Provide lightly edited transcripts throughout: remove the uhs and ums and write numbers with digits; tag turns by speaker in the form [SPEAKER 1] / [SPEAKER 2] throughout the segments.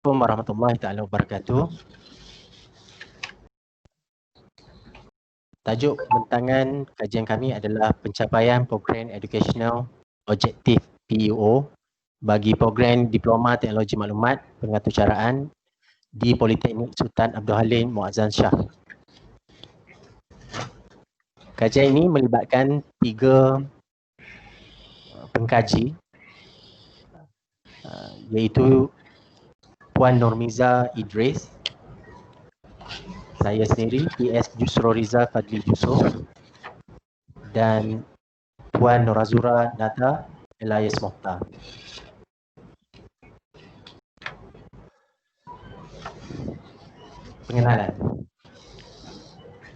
[SPEAKER 1] Assalamualaikum warahmatullahi taala wabarakatuh. Tajuk pembentangan kajian kami adalah pencapaian program educational objektif PEO bagi program Diploma Teknologi Maklumat Pengaturcaraan di Politeknik Sultan Abdul Halim Muazzam Shah. Kajian ini melibatkan 3 pengkaji iaitu Puan Nurmiza Idris, saya sendiri PS Jusroriza Fadli Yusof dan Puan Norazura Nata Elias Mokhtar. Pengenalan.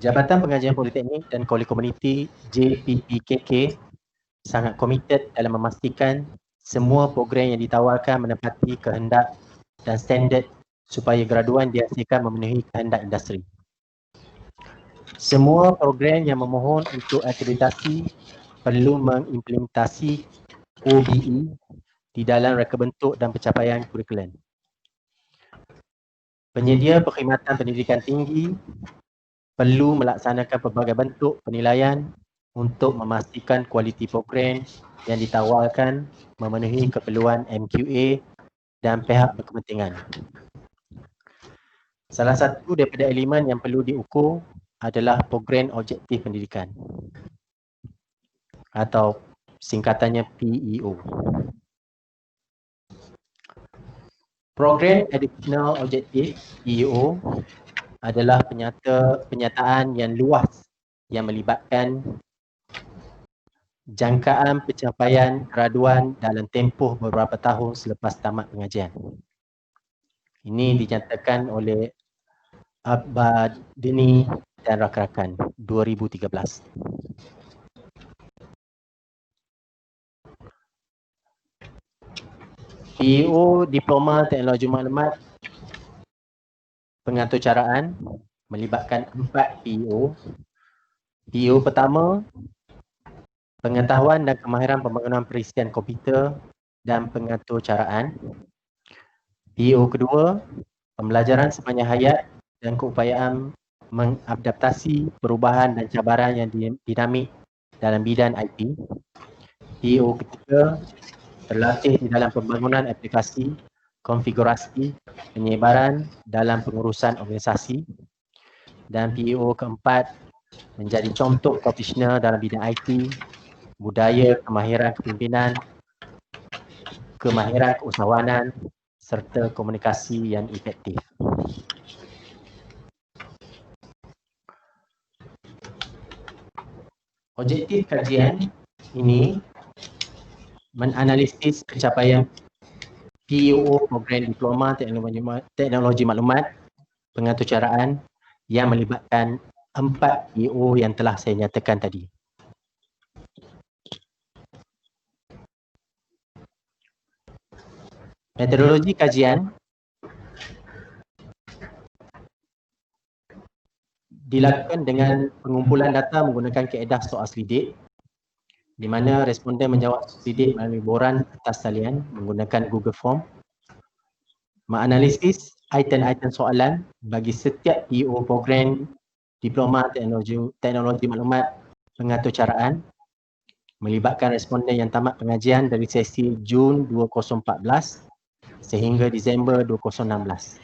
[SPEAKER 1] Jabatan Pengajian Politeknik dan Koli Komuniti JPPKK sangat komited dalam memastikan semua program yang ditawarkan menepati kehendak dan standard supaya graduan dihasilkan memenuhi kehendak industri. Semua program yang memohon untuk akreditasi perlu mengimplementasi OBE di dalam reka bentuk dan pencapaian kurikulum. Penyedia perkhidmatan pendidikan tinggi perlu melaksanakan pelbagai bentuk penilaian untuk memastikan kualiti program yang ditawarkan memenuhi keperluan MQA dan pihak berkepentingan. Salah satu daripada elemen yang perlu diukur adalah program objektif pendidikan atau singkatannya PEO. Program Educational Objective PEO adalah penyataan yang luas yang melibatkan jangkaan pencapaian graduan dalam tempoh beberapa tahun selepas tamat pengajian. Ini dinyatakan oleh Abadini dan rakan-rakan 2013. PEO Diploma Teknologi Maklumat Pengaturcaraan melibatkan 4 PEO. PEO pertama, pengetahuan dan kemahiran pembangunan perisian komputer dan pengaturcaraan. PEO kedua, pembelajaran sepanjang hayat dan keupayaan mengadaptasi perubahan dan cabaran yang dinamik dalam bidang IT. PEO ketiga, terlatih di dalam pembangunan aplikasi, konfigurasi, penyebaran dalam pengurusan organisasi. Dan PEO keempat, menjadi contoh profesional dalam bidang IT, budaya, kemahiran kepimpinan, kemahiran keusahawanan serta komunikasi yang efektif. Objektif kajian ini menganalisis pencapaian PEO program Diploma Teknologi Maklumat Pengaturcaraan yang melibatkan 4 PEO yang telah saya nyatakan tadi. Metodologi kajian dilakukan dengan pengumpulan data menggunakan kaedah soal selidik, di mana responden menjawab selidik melalui boran kertas talian menggunakan Google Form, menganalisis item-item soalan bagi setiap PEO program Diploma Teknologi Maklumat Pengaturcaraan, melibatkan responden yang tamat pengajian dari sesi Jun 2014 sehingga Disember 2016.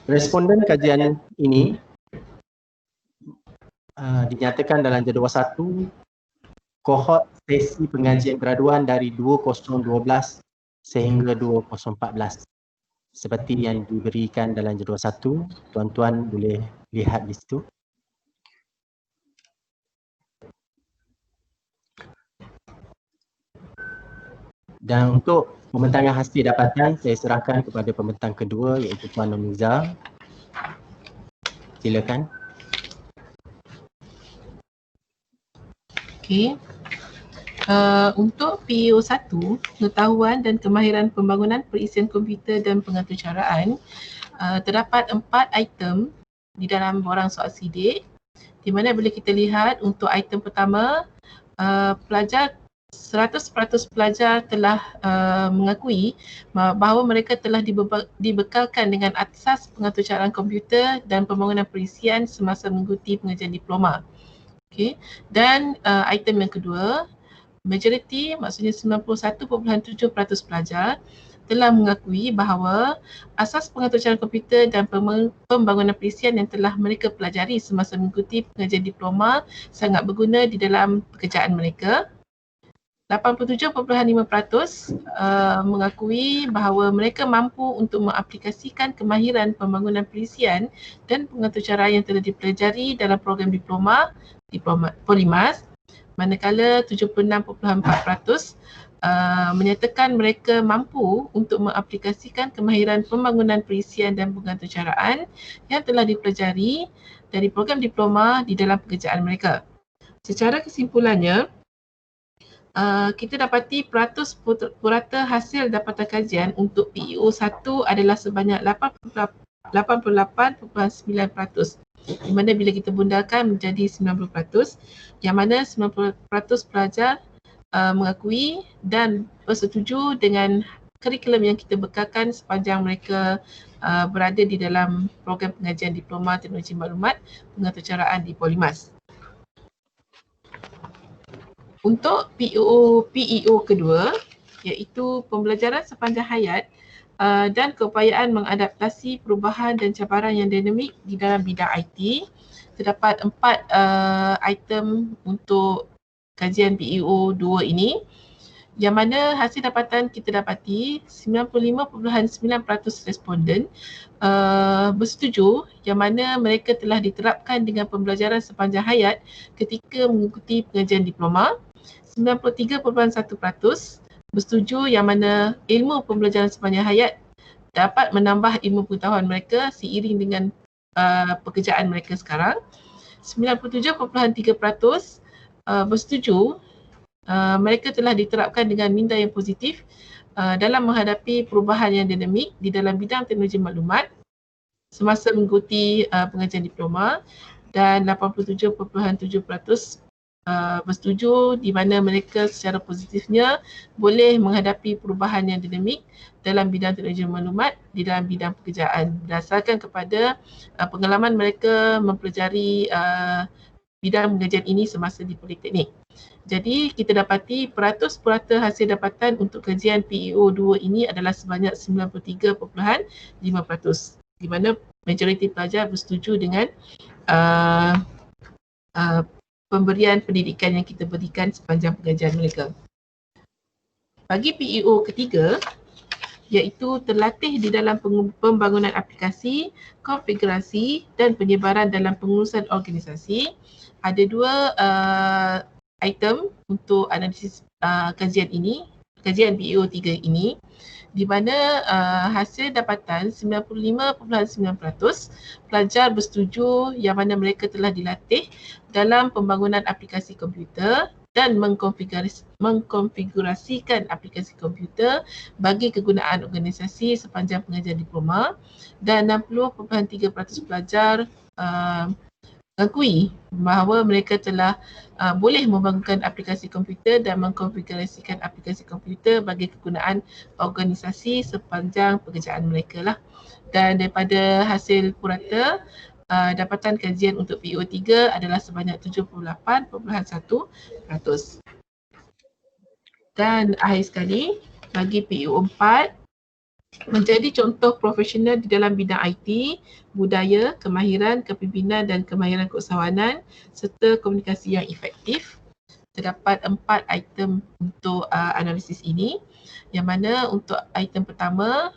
[SPEAKER 1] Responden kajian ini dinyatakan dalam jadual 1 kohort sesi pengajian graduan dari 2012 sehingga 2014. Seperti yang diberikan dalam jadual 1, tuan-tuan boleh lihat di situ. Dan untuk pembentangan hasil dapatan, saya serahkan kepada pembentang kedua iaitu Puan Nurmiza. Silakan.
[SPEAKER 2] Okey. Untuk PEO 1, pengetahuan dan kemahiran pembangunan perisian komputer dan pengaturcaraan, terdapat 4 item di dalam borang soal sidik, di mana boleh kita lihat untuk item pertama, pelajar 100% pelajar telah mengakui bahawa mereka telah dibekalkan dengan asas pengaturcaraan komputer dan pembangunan perisian semasa mengikuti pengajian diploma. Okay. Dan item yang kedua, majoriti maksudnya 91.7% pelajar telah mengakui bahawa asas pengaturcaraan komputer dan pembangunan perisian yang telah mereka pelajari semasa mengikuti pengajian diploma sangat berguna di dalam pekerjaan mereka. 87.5% mengakui bahawa mereka mampu untuk mengaplikasikan kemahiran pembangunan perisian dan pengaturcaraan yang telah dipelajari dalam program diploma Polymas, manakala 76.4% menyatakan mereka mampu untuk mengaplikasikan kemahiran pembangunan perisian dan pengaturcaraan yang telah dipelajari dari program diploma di dalam pekerjaan mereka. Secara kesimpulannya, kita dapati puratus purata hasil dapatan kajian untuk PEO 1 adalah sebanyak 88.9%, di mana bila kita bundakan menjadi 90%, yang mana 90% pelajar mengakui dan bersetuju dengan kurikulum yang kita bekalkan sepanjang mereka berada di dalam program pengajian diploma teknologi maklumat pengaturcaraan di Polymas. Untuk PEO kedua, iaitu pembelajaran sepanjang hayat dan keupayaan mengadaptasi perubahan dan cabaran yang dinamik di dalam bidang IT, terdapat 4 item untuk kajian PEO 2 ini, yang mana hasil dapatan kita dapati 95.9% responden bersetuju yang mana mereka telah diterapkan dengan pembelajaran sepanjang hayat ketika mengikuti pengajian diploma. 93.1% bersetuju yang mana ilmu pembelajaran sepanjang hayat dapat menambah ilmu pengetahuan mereka seiring dengan pekerjaan mereka sekarang. 97.3% bersetuju mereka telah diterapkan dengan minda yang positif dalam menghadapi perubahan yang dinamik di dalam bidang teknologi maklumat semasa mengikuti pengajian diploma, dan 87.7% bersetuju di mana mereka secara positifnya boleh menghadapi perubahan yang dinamik dalam bidang teknologi maklumat di dalam bidang pekerjaan berdasarkan kepada pengalaman mereka mempelajari bidang pengajian ini semasa di Politeknik. Jadi kita dapati peratus purata hasil dapatan untuk kajian PEO 2 ini adalah sebanyak 93.5%, di mana majoriti pelajar bersetuju dengan pemberian pendidikan yang kita berikan sepanjang pengajian mereka. Bagi PEO ketiga, iaitu terlatih di dalam pembangunan aplikasi, konfigurasi dan penyebaran dalam pengurusan organisasi, ada 2 item untuk analisis kajian PEO 3 ini, di mana hasil dapatan 95.9% pelajar bersetuju yang mana mereka telah dilatih dalam pembangunan aplikasi komputer dan mengkonfigurasikan aplikasi komputer bagi kegunaan organisasi sepanjang pengajian diploma, dan 60.3% pelajar mengakui bahawa mereka telah boleh membangunkan aplikasi komputer dan mengkonfigurasikan aplikasi komputer bagi kegunaan organisasi sepanjang pekerjaan mereka lah. Dan daripada hasil purata, dapatan kajian untuk PEO 3 adalah sebanyak 78.1%. Dan akhir sekali, bagi PEO 4, menjadi contoh profesional di dalam bidang IT, budaya, kemahiran, kepimpinan dan kemahiran keusahawanan serta komunikasi yang efektif. Terdapat 4 item untuk analisis ini, yang mana untuk item pertama,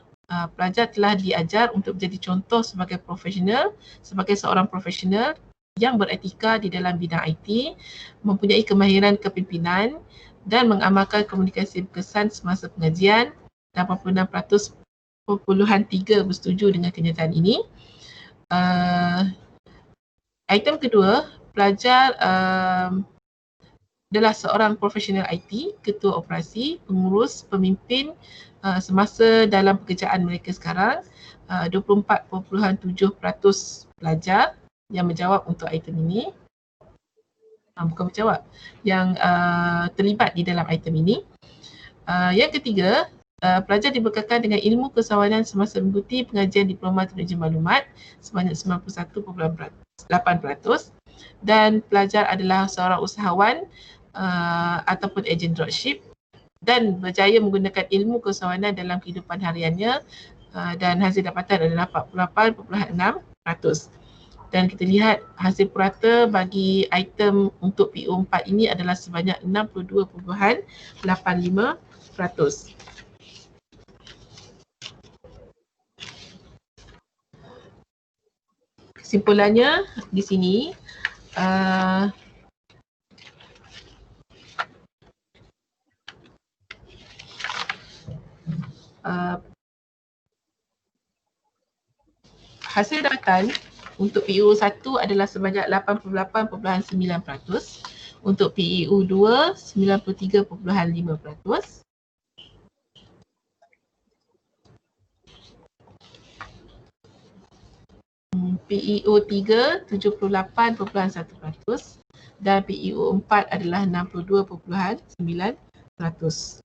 [SPEAKER 2] pelajar telah diajar untuk menjadi contoh sebagai profesional, sebagai seorang profesional yang beretika di dalam bidang IT, mempunyai kemahiran kepimpinan dan mengamalkan komunikasi berkesan semasa pengajian. 86.3% bersetuju dengan kenyataan ini. Item kedua, pelajar adalah seorang profesional IT, ketua operasi, pengurus, pemimpin semasa dalam pekerjaan mereka sekarang. 24.7% pelajar yang menjawab untuk item ini. bukan menjawab, yang terlibat di dalam item ini. Yang ketiga, pelajar dibekalkan dengan ilmu keusahawanan semasa mengikuti pengajian diploma teknologi maklumat sebanyak 91.8%, dan pelajar adalah seorang usahawan ataupun ejen dropship dan berjaya menggunakan ilmu keusahawanan dalam kehidupan hariannya, dan hasil dapatan adalah 48.6%. Dan kita lihat hasil purata bagi item untuk PO4 ini adalah sebanyak 62.85%. Kesimpulannya di sini, hasil dapatan untuk PEO1 adalah sebanyak 88.9%, untuk PEO2 93.5%, PEO3 78.1% dan PEO4 adalah 62.9%.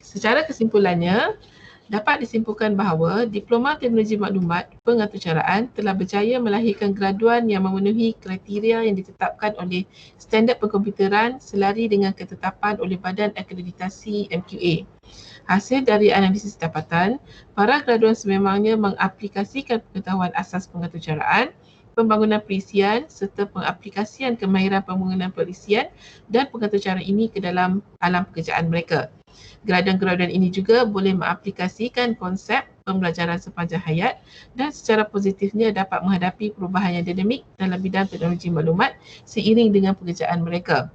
[SPEAKER 2] Secara kesimpulannya, dapat disimpulkan bahawa Diploma Teknologi Maklumat Pengaturcaraan telah berjaya melahirkan graduan yang memenuhi kriteria yang ditetapkan oleh Standard Perkomputeran selari dengan ketetapan oleh Badan Akreditasi MQA. Hasil dari analisis dapatan, para graduan sememangnya mengaplikasikan pengetahuan asas pengaturcaraan, pembangunan perisian serta pengaplikasian kemahiran pembangunan perisian dan pengaturcaraan ini ke dalam alam pekerjaan mereka. Graduan-graduan ini juga boleh mengaplikasikan konsep pembelajaran sepanjang hayat dan secara positifnya dapat menghadapi perubahan yang dinamik dalam bidang teknologi maklumat seiring dengan pekerjaan mereka.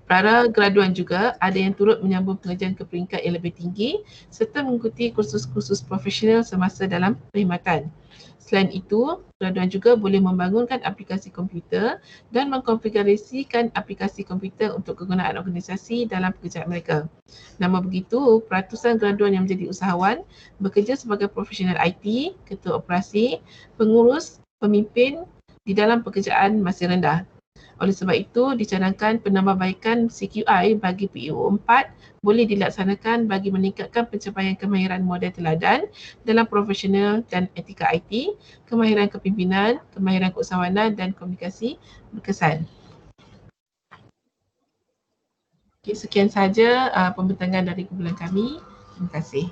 [SPEAKER 2] Para graduan juga ada yang turut menyambung pengajian ke peringkat yang lebih tinggi serta mengikuti kursus-kursus profesional semasa dalam perkhidmatan. Selain itu, graduan juga boleh membangunkan aplikasi komputer dan mengkonfigurasikan aplikasi komputer untuk kegunaan organisasi dalam pekerjaan mereka. Namun begitu, peratusan graduan yang menjadi usahawan bekerja sebagai profesional IT, ketua operasi, pengurus, pemimpin di dalam pekerjaan masih rendah. Oleh sebab itu, dicadangkan penambahbaikan CQI bagi PEO4 boleh dilaksanakan bagi meningkatkan pencapaian kemahiran model teladan dalam profesional dan etika IT, kemahiran kepimpinan, kemahiran keusahawanan dan komunikasi berkesan. Okay, sekian sahaja pembentangan dari kumpulan kami. Terima kasih.